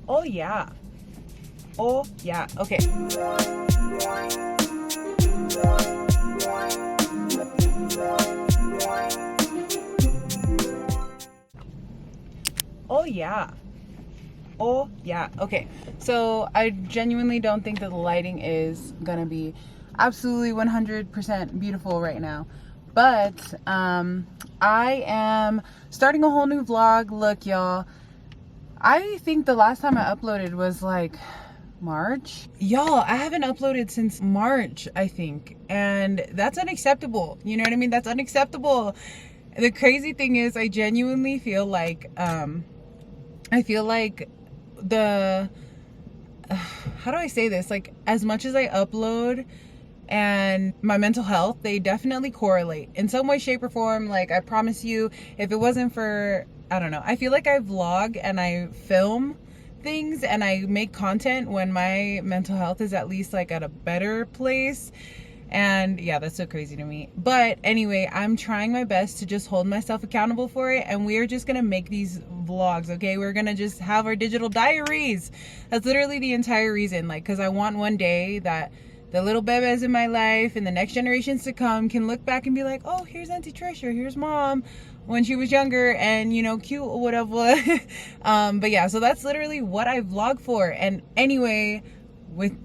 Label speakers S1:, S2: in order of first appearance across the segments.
S1: Oh yeah. Oh yeah. Okay. Oh yeah. Oh yeah. Okay. So I genuinely don't think that the lighting is gonna be absolutely 100% beautiful right now. But I am starting a whole new vlog. Look, y'all. I think the last time I uploaded was like March. Y'all, I haven't uploaded since March, I think. And that's unacceptable. You know what I mean? That's unacceptable. The crazy thing is I genuinely feel like the how do I say this? Like, as much as I upload and my mental health, they definitely correlate in some way, shape, or form. Like, I promise you, if it wasn't for, I don't know, I feel like I vlog and I film things and I make content when my mental health is at least like at a better place. And yeah, that's so crazy to me. But anyway, I'm trying my best to just hold myself accountable for it. And we're just going to make these vlogs, okay? We're going to just have our digital diaries. That's literally the entire reason. Like, because I want one day that the little bebes in my life and the next generations to come can look back and be like, oh, here's Auntie Trish, or here's Mom when she was younger and, you know, cute or whatever. But yeah, so that's literally what I vlog for. And anyway,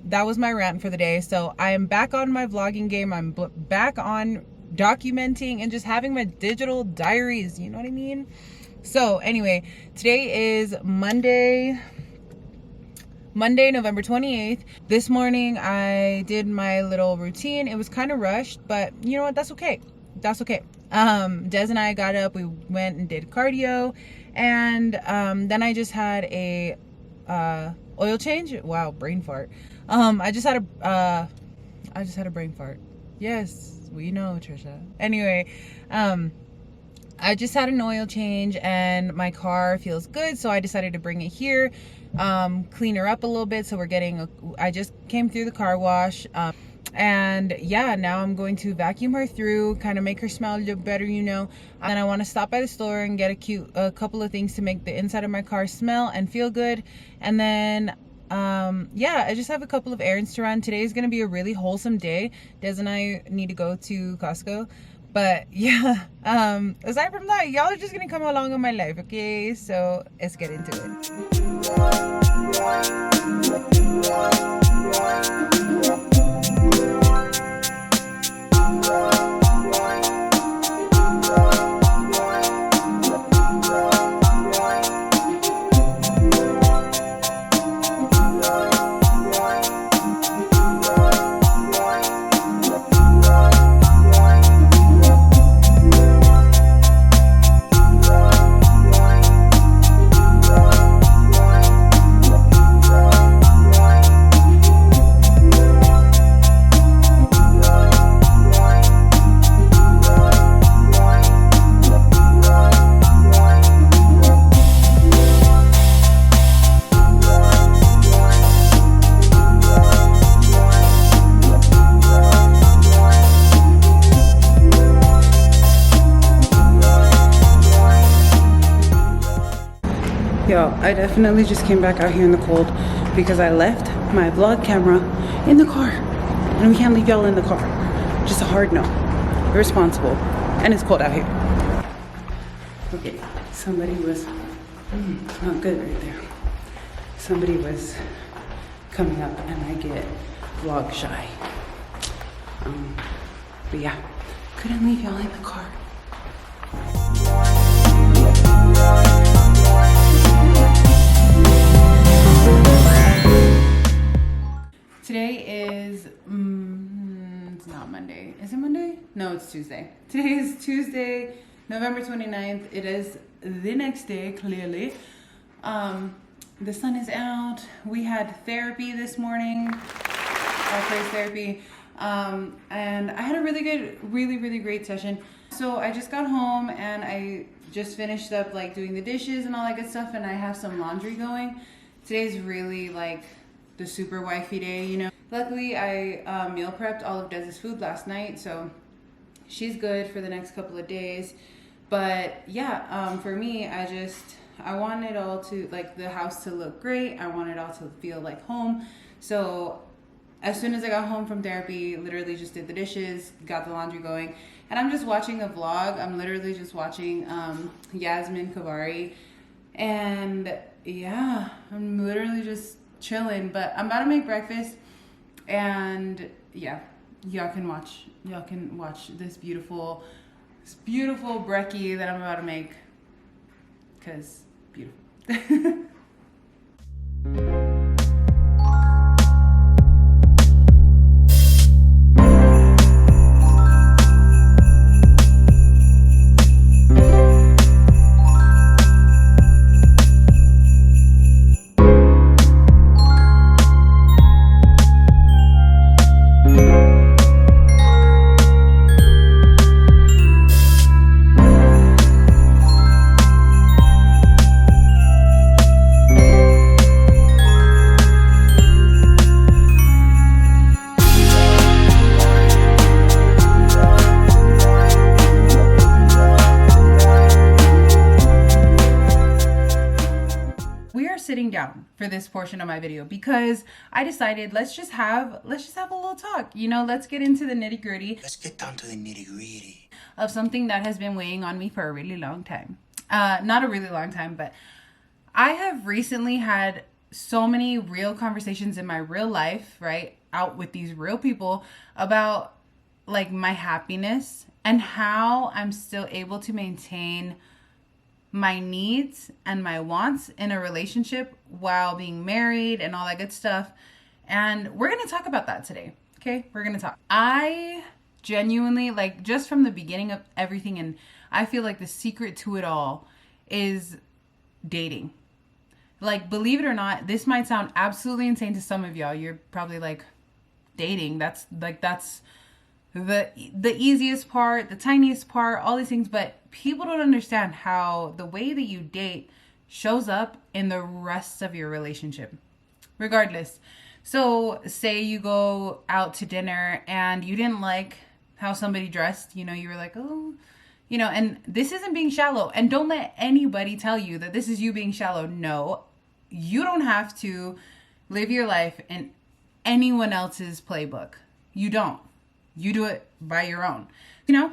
S1: that was my rant for the day. So I am back on my vlogging game. I'm back on documenting and just having my digital diaries, you know what I mean? So anyway, today is Monday, November 28th. This morning I did my little routine. It was kind of rushed, but you know what, that's okay. That's okay. Des and I got up, we went and did cardio, and then I just had a oil change. Wow, brain fart. I just had a brain fart. Yes, we know, Trisha. Anyway, I just had an oil change and my car feels good, so I decided to bring it here, clean her up a little bit. So I just came through the car wash, and yeah, now I'm going to vacuum her through, kind of make her smell a little better, you know. And then I want to stop by the store and get a couple of things to make the inside of my car smell and feel good. And then yeah, I just have a couple of errands to run. Today is going to be a really wholesome day. Des and I need to go to Costco. But yeah, aside from that, y'all are just gonna come along in my life, okay? So let's get into it. Yo, I definitely just came back out here in the cold because I left my vlog camera in the car. And we can't leave y'all in the car. Just a hard no. Irresponsible. And it's cold out here. Okay, somebody was, not good right there. Somebody was coming up and I get vlog shy. But yeah, couldn't leave y'all in the car. Today is, it's not Monday. Is it Monday? No, it's Tuesday. Today is Tuesday, November 29th. It is the next day, clearly. The sun is out. We had therapy this morning, praise therapy. And I had a really good, really great session. So I just got home and I just finished up like doing the dishes and all that good stuff, and I have some laundry going. Today's really like the super wifey day, you know. Luckily, I meal prepped all of Dez's food last night, so she's good for the next couple of days. But yeah, for me, I want it all to, like, the house to look great. I want it all to feel like home. So as soon as I got home from therapy, literally just did the dishes, got the laundry going, and I'm just watching a vlog. I'm literally just watching Yasmin Kavari, and yeah, I'm literally just chilling. But I'm about to make breakfast, and yeah, y'all can watch this beautiful brekkie that I'm about to make, because beautiful. Sitting down for this portion of my video because I decided let's just have a little talk. You know, let's get into the nitty-gritty.
S2: Let's get down to the nitty-gritty
S1: of something that has been weighing on me for a really long time. Not a really long time, but I have recently had so many real conversations in my real life, right, out with these real people about like my happiness and how I'm still able to maintain my needs and my wants in a relationship while being married and all that good stuff. And we're going to talk about that today. Okay. We're going to talk. I genuinely, like, just from the beginning of everything, and I feel like the secret to it all is dating. Like, believe it or not, this might sound absolutely insane to some of y'all. You're probably like, dating, that's the easiest part, the tiniest part, all these things, but people don't understand how the way that you date shows up in the rest of your relationship, regardless. So say you go out to dinner and you didn't like how somebody dressed, you know, you were like, oh, you know, and this isn't being shallow, and don't let anybody tell you that this is you being shallow. No, you don't have to live your life in anyone else's playbook. You don't. You do it by your own, you know?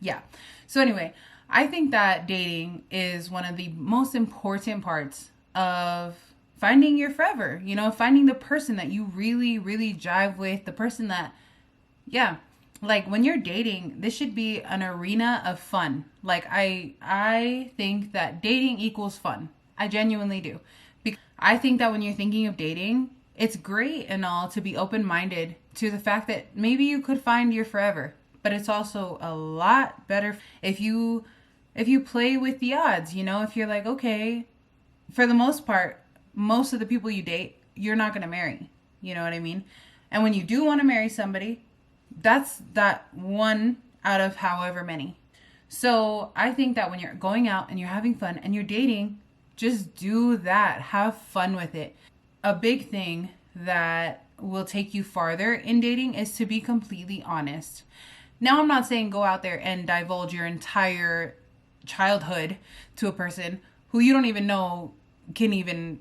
S1: Yeah. So anyway, I think that dating is one of the most important parts of finding your forever, you know, finding the person that you really, really jive with, the person that, yeah, like when you're dating, this should be an arena of fun. Like I think that dating equals fun. I genuinely do. Because I think that when you're thinking of dating, it's great and all to be open-minded to the fact that maybe you could find your forever, but it's also a lot better if you play with the odds, you know, if you're like, okay, for the most part, most of the people you date, you're not going to marry, you know what I mean? And when you do want to marry somebody, that's that one out of however many. So I think that when you're going out and you're having fun and you're dating, just do that. Have fun with it. A big thing that will take you farther in dating is to be completely honest. Now, I'm not saying go out there and divulge your entire childhood to a person who you don't even know can even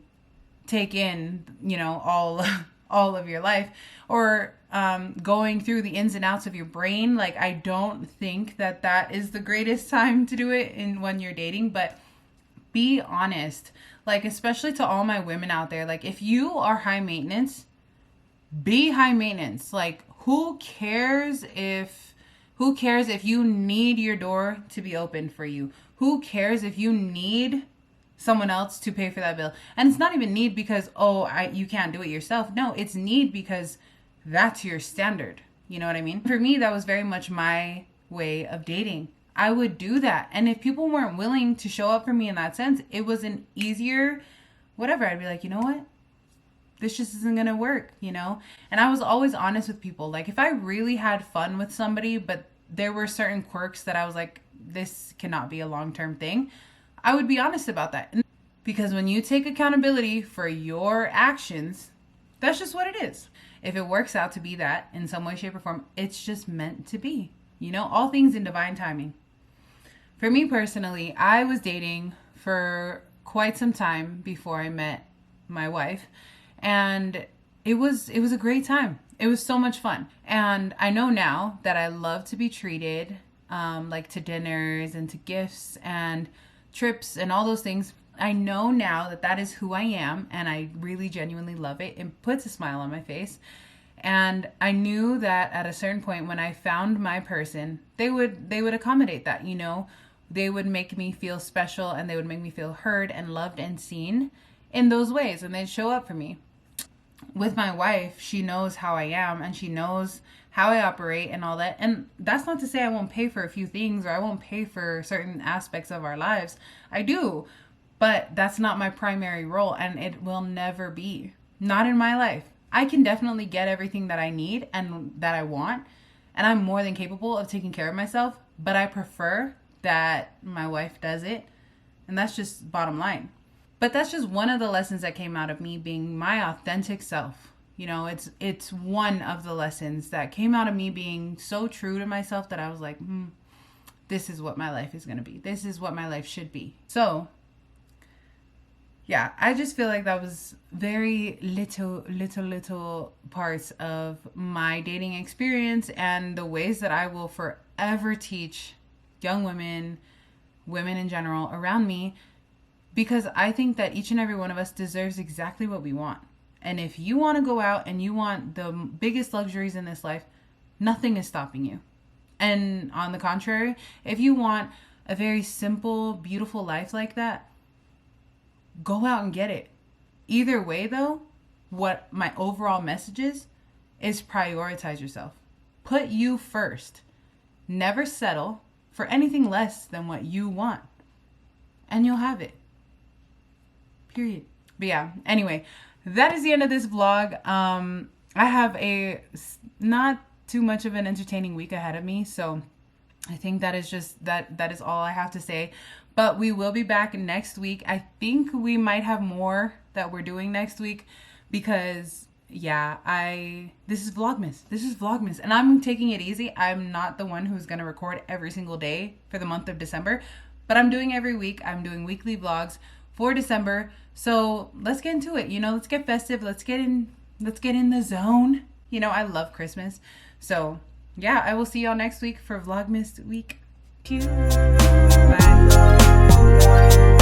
S1: take in, you know, all of your life, or going through the ins and outs of your brain. Like, I don't think that is the greatest time to do it when you're dating, but be honest. Like, especially to all my women out there, like, if you are high maintenance, be high maintenance. Like, who cares if you need your door to be open for you? Who cares if you need someone else to pay for that bill? And it's not even need because, you can't do it yourself. No, it's need because that's your standard. You know what I mean? For me, that was very much my way of dating. I would do that. And if people weren't willing to show up for me in that sense, it was an easier whatever. I'd be like, you know what? This just isn't going to work, you know? And I was always honest with people. Like, if I really had fun with somebody, but there were certain quirks that I was like, this cannot be a long-term thing, I would be honest about that. Because when you take accountability for your actions, that's just what it is. If it works out to be that in some way, shape, or form, it's just meant to be. You know, all things in divine timing. For me personally, I was dating for quite some time before I met my wife, and it was a great time. It was so much fun. And I know now that I love to be treated, like to dinners and to gifts and trips and all those things. I know now that that is who I am, and I really genuinely love it. It puts a smile on my face. And I knew that at a certain point when I found my person, they would accommodate that, you know. They would make me feel special, and they would make me feel heard and loved and seen in those ways, and they'd show up for me. With my wife, she knows how I am, and she knows how I operate and all that. And that's not to say I won't pay for a few things, or I won't pay for certain aspects of our lives. I do, but that's not my primary role, and it will never be. Not in my life. I can definitely get everything that I need and that I want, and I'm more than capable of taking care of myself, but I prefer that my wife does it, and that's just bottom line. But that's just one of the lessons that came out of me being my authentic self. You know, it's one of the lessons that came out of me being so true to myself that I was like, this is what my life is going to be. This is what my life should be. So, yeah, I just feel like that was very little parts of my dating experience and the ways that I will forever teach young women, women in general around me, because I think that each and every one of us deserves exactly what we want. And if you want to go out and you want the biggest luxuries in this life, nothing is stopping you. And on the contrary, if you want a very simple, beautiful life like that, go out and get it. Either way, though, what my overall message is prioritize yourself. Put you first. Never settle for anything less than what you want. And you'll have it. Period. But yeah, anyway, that is the end of this vlog. I have a not too much of an entertaining week ahead of me, so I think that is just that is all I have to say. But we will be back next week. I think we might have more that we're doing next week because yeah, this is vlogmas and I'm taking it easy. I'm not the one who's going to record every single day for the month of December, but I'm doing every week. I'm doing weekly vlogs for December. So let's get into it. You know, let's get festive. Let's get in the zone. You know, I love Christmas. So yeah, I will see y'all next week for Vlogmas week 2. Bye.